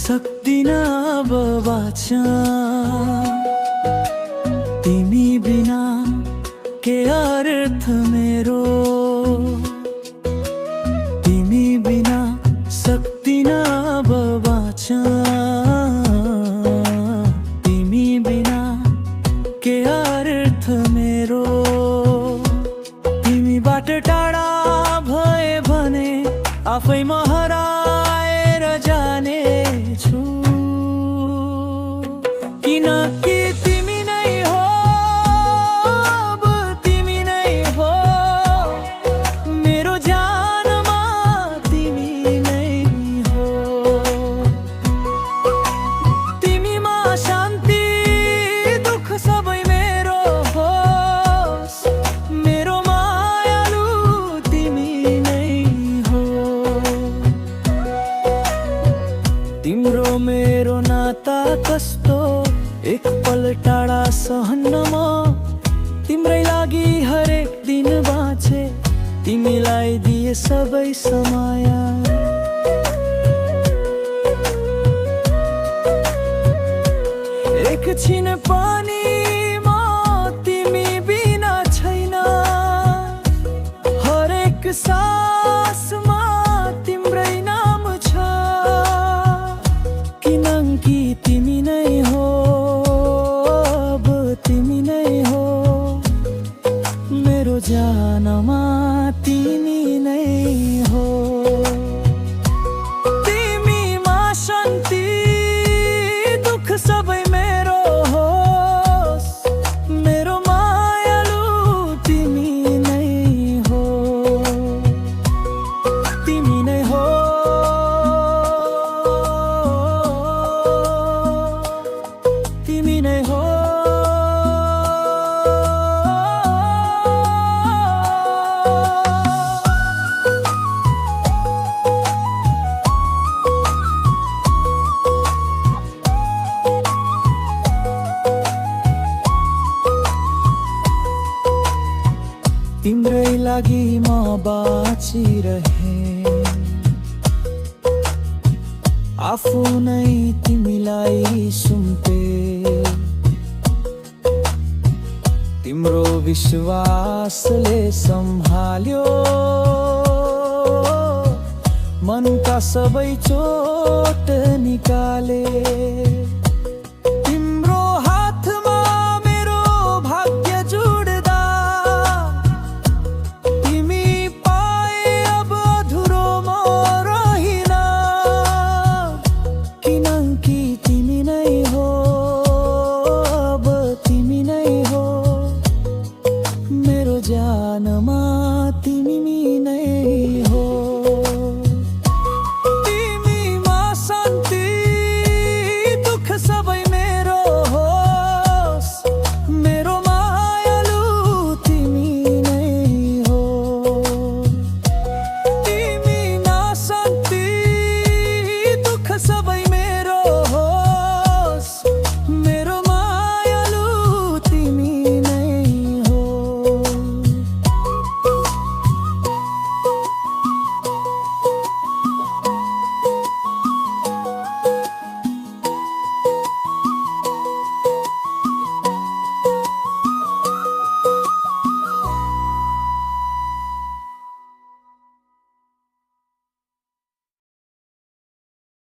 सक्दिन अब बाँच्न तिमी बिना के अर्थ मेरो तिमी बिना सक्दिन अब बाँच्न तिमी बिना के अर्थ मेरो तिमीबाट टाढा भए भने आफैमा हराएर जानेछु किनकि तिमी नै हो अब तिमी नै हो मेरो जानमा तिमी नै हो तिमीमा शान्ति दुःख सबै मेरो होस् मेरो मायालु तिमी नै हो तिम्रो मेरो नाता कस्तो एक पल टाढा सहन्न म तिम्रै लागि हरेक दिन बाँचे तिमीलाई दिए सबै समय एकछिन पनि म तिमी बिना छैन हरेक सासमा तिम्रै नाम छ किनकि तिमी नै हो अब तिमी नै हो मेरो जानमा तिमी नै हो तिमीमा शान्ति दुःख सबै मेरो होस् मेरो मायालु तिमी नै हो तिमी नै हो तिमी नै हो तिम्रै लागि म बाँचिरहे आफू नै तिमीलाई सुम्पे तिम्रो विश्वासले सम्हाल्यो मनका सबै चोट